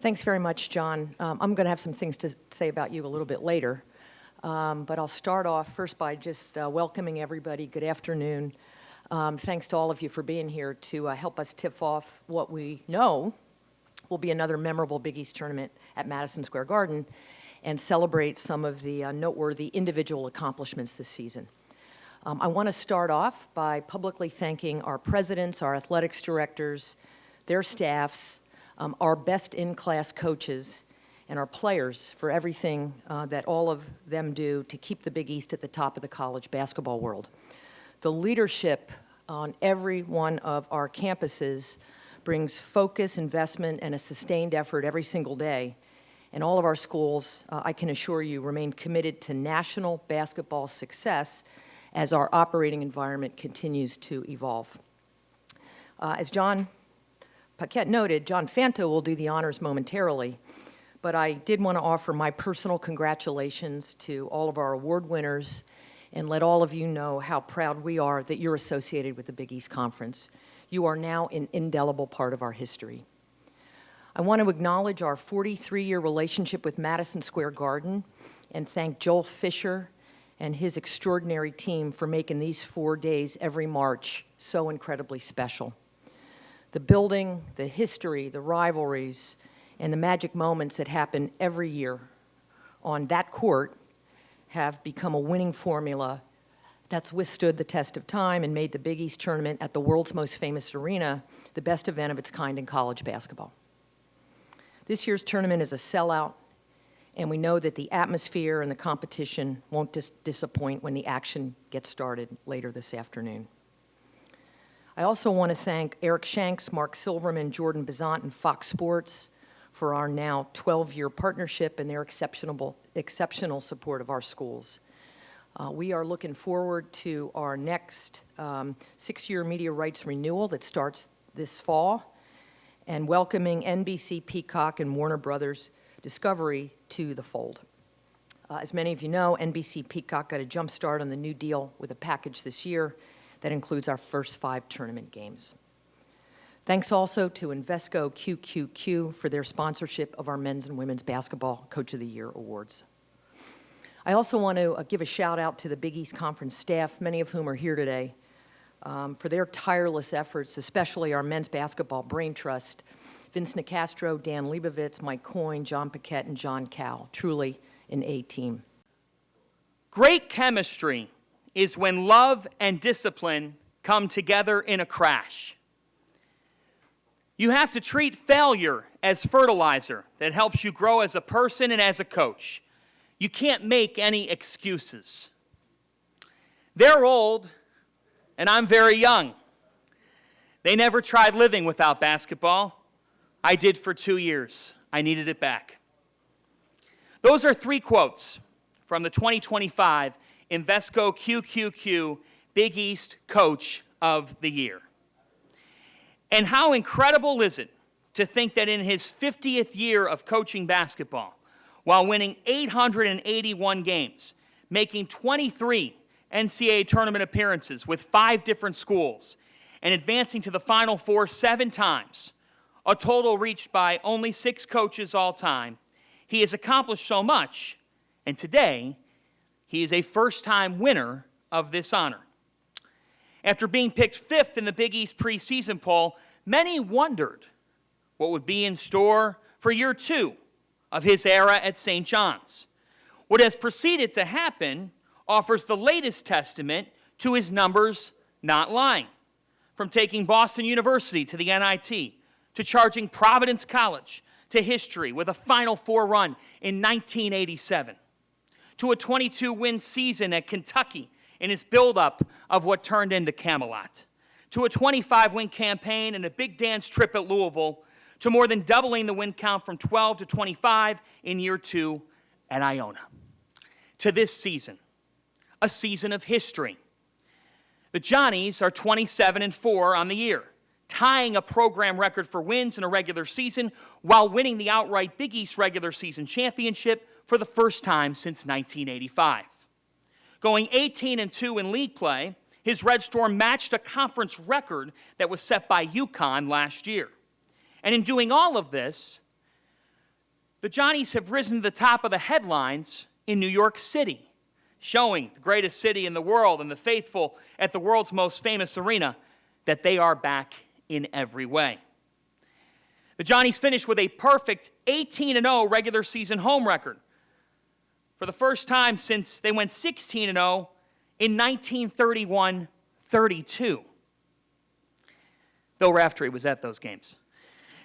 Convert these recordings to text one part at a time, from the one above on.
Thanks very much, John. I'm going to have some things to say about you a little bit later, but I'll start off first by just welcoming everybody. Good afternoon. Thanks to all of you for being here to help us tip off what we know will be another memorable Big East tournament at Madison Square Garden and celebrate some of the noteworthy individual accomplishments this season. I want to start off by publicly thanking our presidents, our athletics directors, their staffs, our best-in-class coaches, and our players for everything that all of them do to keep the Big East at the top of the college basketball world. The leadership on every one of our campuses brings focus, investment, and a sustained effort every single day. And all of our schools, I can assure you, remain committed to national basketball success as our operating environment continues to evolve. As John Paquette noted, John Fanto will do the honors momentarily, but I did want to offer my personal congratulations to all of our award winners and let all of you know how proud we are that you're associated with the Big East Conference. You are now an indelible part of our history. I want to acknowledge our 43-year relationship with Madison Square Garden and thank Joel Fisher and his extraordinary team for making these 4 days every March so incredibly special. The building, the history, the rivalries, and the magic moments that happen every year on that court have become a winning formula that's withstood the test of time and made the Big East tournament at the world's most famous arena the best event of its kind in college basketball. This year's tournament is a sellout, and we know that the atmosphere and the competition won't disappoint when the action gets started later this afternoon. I also want to thank Eric Shanks, Mark Silverman, Jordan Bazant, and Fox Sports for our now 12-year partnership and their exceptional support of our schools. We are looking forward to our next 6-year media rights renewal that starts this fall and welcoming NBC, Peacock, and Warner Brothers Discovery to the fold. As many of you know, NBC Peacock got a jump start on the new deal with a package this year that includes our first 5 tournament games. Thanks also to Invesco QQQ for their sponsorship of our men's and women's basketball Coach of the Year awards. I also want to give a shout out to the Big East Conference staff, many of whom are here today, for their tireless efforts, especially our men's basketball brain trust, Vince Nicastro, Dan Leibovitz, Mike Coyne, John Paquette, and John Cowell. Truly an A-team. Great chemistry is when love and discipline come together in a crash. You have to treat failure as fertilizer that helps you grow as a person and as a coach. You can't make any excuses. They're old, and I'm very young. They never tried living without basketball. I did for 2 years. I needed it back. Those are 3 quotes from the 2025 Invesco QQQ Big East Coach of the Year. And how incredible is it to think that in his 50th year of coaching basketball, while winning 881 games, making 23 NCAA tournament appearances with 5 different schools, and advancing to the Final Four 7 times, a total reached by only 6 coaches all time, he has accomplished so much, and today, he is a first-time winner of this honor. After being picked 5th in the Big East preseason poll, many wondered what would be in store for year 2 of his era at St. John's. What has proceeded to happen offers the latest testament to his numbers not lying. From taking Boston University to the NIT, to charging Providence College to history with a Final Four run in 1987, to a 22-win season at Kentucky in his buildup of what turned into Camelot, to a 25-win campaign and a big dance trip at Louisville, to more than doubling the win count from 12 to 25 in year 2 at Iona. To this season, a season of history. The Johnnies are 27-4 on the year, tying a program record for wins in a regular season while winning the outright Big East regular season championship for the first time since 1985. Going 18-2 in league play, his Red Storm matched a conference record that was set by UConn last year. And in doing all of this, The Johnnies have risen to the top of the headlines in New York City, showing the greatest city in the world and the faithful at the world's most famous arena that they are back in every way. The Johnnies finished with a perfect 18-0 regular season home record for the first time since they went 16-0 in 1931-32. Bill Raftery was at those games.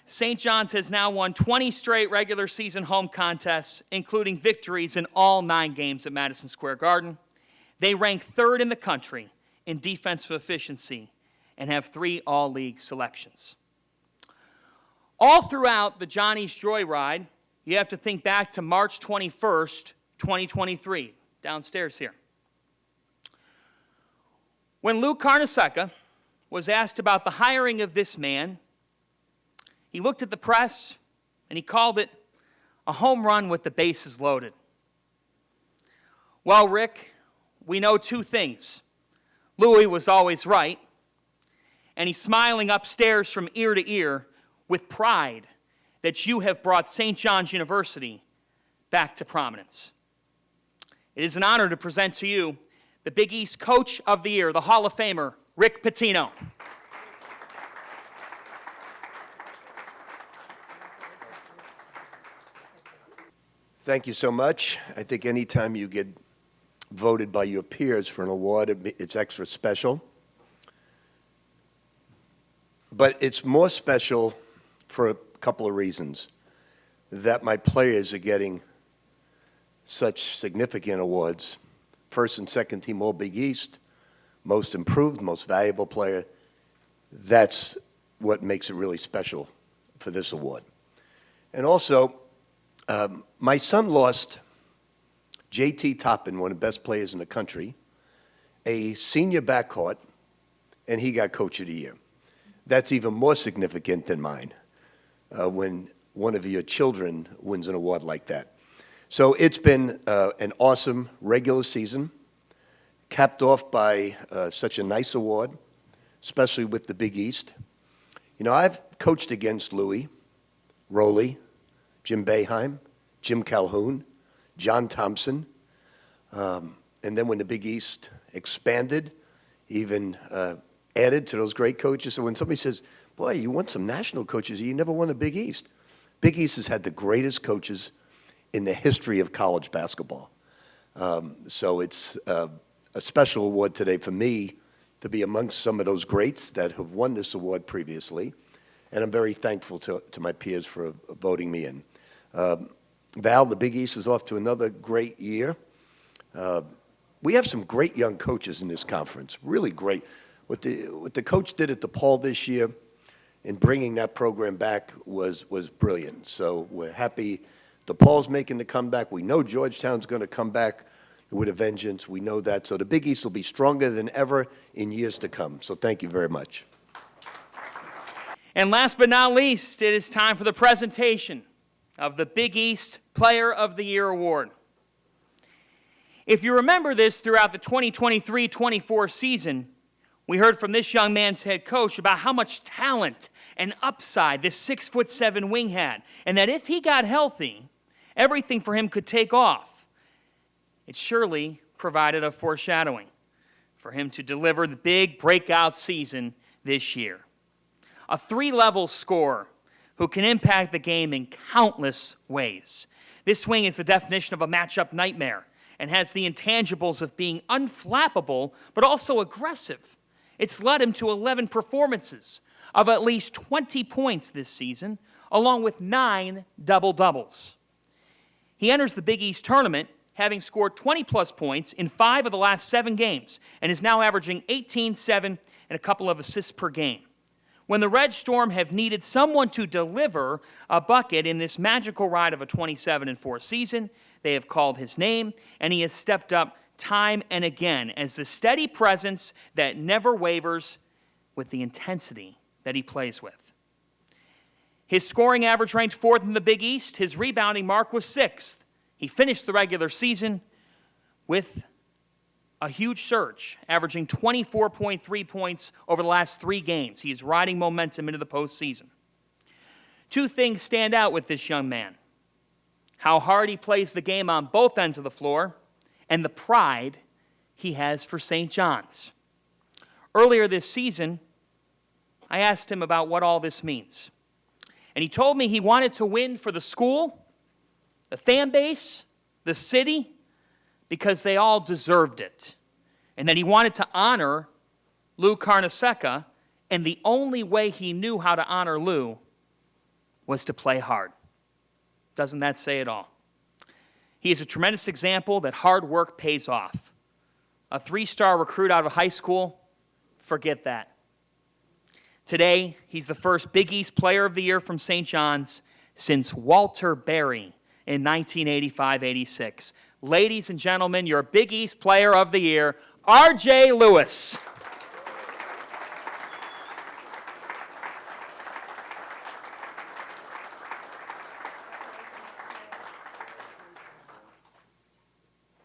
St. John's has now won 20 straight regular season home contests, including victories in all 9 games at Madison Square Garden. They rank 3rd in the country in defensive efficiency and have 3 all-league selections. All throughout the Johnnies Joyride, you have to think back to March 21st, 2023, downstairs here. When Lou Carnesecca was asked about the hiring of this man, he looked at the press and he called it a home run with the bases loaded. Well, Rick, we know 2 things. Louis was always right, and he's smiling upstairs from ear to ear with pride that you have brought St. John's University back to prominence. It is an honor to present to you the Big East Coach of the Year, the Hall of Famer, Rick Pitino. Thank you so much. I think anytime you get voted by your peers for an award, it's extra special. But it's more special for a couple of reasons. That my players are getting such significant awards. First and second team All Big East, most improved, most valuable player. That's what makes it really special for this award. And also, my son lost J.T. Toppin, one of the best players in the country, a senior backcourt, and he got Coach of the Year. That's even more significant than mine when one of your children wins an award like that. So it's been an awesome regular season, capped off by such a nice award, especially with the Big East. You know, I've coached against Louis, Rowley, Jim Boeheim, Jim Calhoun, John Thompson, and then when the Big East expanded, even added to those great coaches. So when somebody says, boy, you won some national coaches, you never won a Big East. Big East has had the greatest coaches in the history of college basketball. So it's a special award today for me to be amongst some of those greats that have won this award previously. And I'm very thankful to my peers for voting me in. Val, the Big East is off to another great year. We have some great young coaches in this conference, really great. What the coach did at DePaul this year in bringing that program back was brilliant. So we're happy DePaul's making the comeback. We know Georgetown's going to come back with a vengeance. We know that. So the Big East will be stronger than ever in years to come. So thank you very much. And last but not least, it is time for the presentation of the Big East Player of the Year Award. If you remember this throughout the 2023-24 season, we heard from this young man's head coach about how much talent and upside this 6'7" wing had, and that if he got healthy, everything for him could take off. It surely provided a foreshadowing for him to deliver the big breakout season this year. A 3-level scorer who can impact the game in countless ways. This wing is the definition of a matchup nightmare and has the intangibles of being unflappable but also aggressive. It's led him to 11 performances of at least 20 points this season, along with 9 double-doubles. He enters the Big East tournament having scored 20-plus points in 5 of the last 7 games and is now averaging 18, 7, and a couple of assists per game. When the Red Storm have needed someone to deliver a bucket in this magical ride of a 27-4 season, they have called his name, and he has stepped up time and again as the steady presence that never wavers with the intensity that he plays with. His scoring average ranked 4th in the Big East. His rebounding mark was 6th. He finished the regular season with a huge surge, averaging 24.3 points over the last 3 games. He is riding momentum into the postseason. 2 things stand out with this young man. how hard he plays the game on both ends of the floor, and the pride he has for St. John's. Earlier this season, I asked him about what all this means. And he told me he wanted to win for the school, the fan base, the city, because they all deserved it. And that he wanted to honor Lou Carnesecca, and the only way he knew how to honor Lou was to play hard. Doesn't that say it all? He is a tremendous example that hard work pays off. A 3-star recruit out of high school, forget that. Today, he's the first Big East Player of the Year from St. John's since Walter Berry in 1985-86. Ladies and gentlemen, your Big East Player of the Year, R.J. Lewis.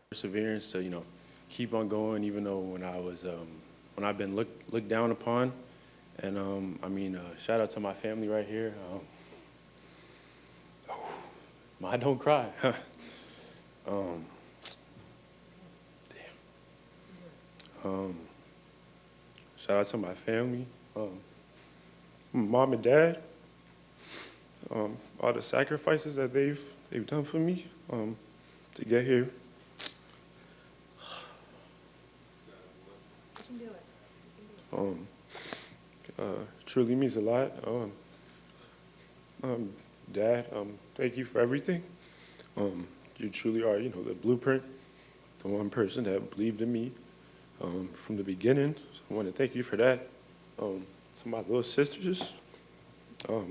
Perseverance to, keep on going, even though when I've been looked down upon. And shout out to my family right here. I don't cry. Shout out to my family, mom and dad, all the sacrifices that they've done for me to get here. Truly means a lot. Dad, thank you for everything. You truly are, the blueprint, the one person that believed in me from the beginning. So I want to thank you for that. To my little sisters, I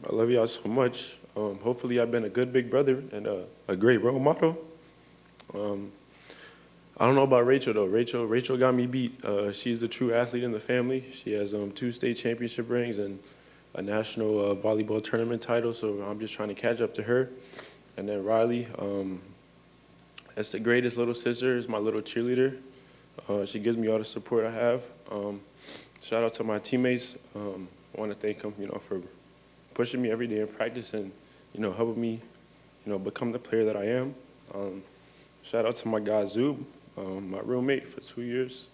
love y'all so much. Hopefully I've been a good big brother and a great role model. I don't know about Rachel, though. Rachel got me beat. She's the true athlete in the family. She has 2 state championship rings and a national volleyball tournament title, so I'm just trying to catch up to her. And then Riley, that's the greatest little sister, is my little cheerleader. She gives me all the support I have. Shout out to my teammates. I want to thank them, for pushing me every day in practice and, helping me, become the player that I am. Shout out to my guy, Zub. My roommate for 2 years.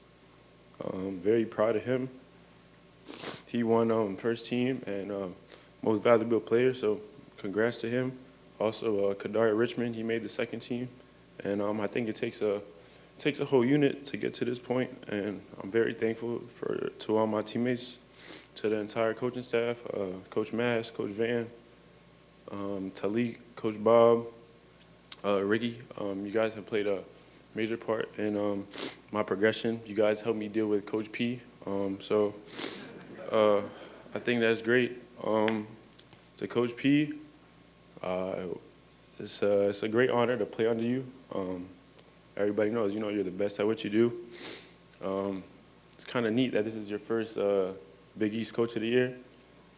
Very proud of him. He won first team and most valuable player, so congrats to him. Also, Kadari Richmond, he made the second team. And I think it takes a whole unit to get to this point, and I'm very thankful to all my teammates, to the entire coaching staff, Coach Mass, Coach Van, Talik, Coach Bob, Ricky. You guys have played a major part in my progression. You guys helped me deal with Coach P. So I think that's great. To Coach P, it's a great honor to play under you. Everybody knows, you're the best at what you do. It's kind of neat that this is your first Big East Coach of the Year,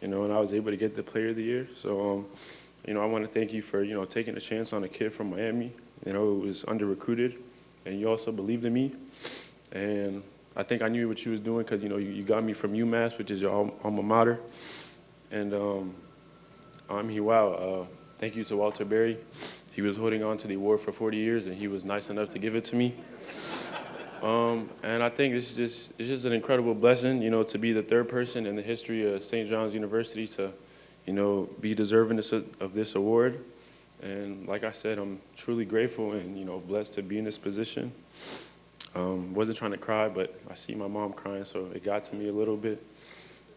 and I was able to get the Player of the Year. So, I want to thank you for, taking a chance on a kid from Miami, who was under-recruited. And you also believed in me. And I think I knew what you was doing because, you got me from UMass, which is your alma mater. And wow, thank you to Walter Berry. He was holding on to the award for 40 years, and he was nice enough to give it to me. And I think it's just an incredible blessing, to be the 3rd person in the history of St. John's University to, be deserving of this award. And like I said, I'm truly grateful and, blessed to be in this position. Wasn't trying to cry, but I see my mom crying, so it got to me a little bit.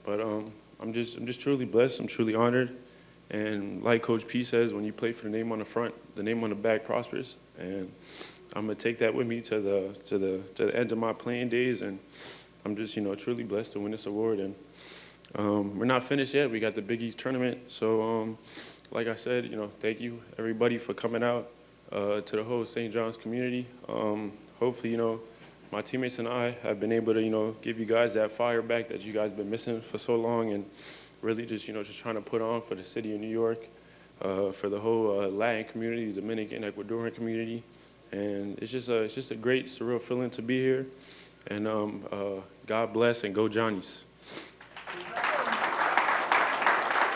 But I'm just truly blessed. I'm truly honored. And like Coach P says, when you play for the name on the front, the name on the back prospers. And I'm gonna take that with me to the end of my playing days. And I'm just, truly blessed to win this award. And we're not finished yet. We got the Big East tournament. So like I said, thank you everybody for coming out to the whole St. John's community. Hopefully, my teammates and I have been able to, give you guys that fire back that you guys been missing for so long, and really just trying to put on for the city of New York, for the whole Latin community, Dominican, Ecuadorian community. And it's just a great, surreal feeling to be here. And God bless and go Johnnies.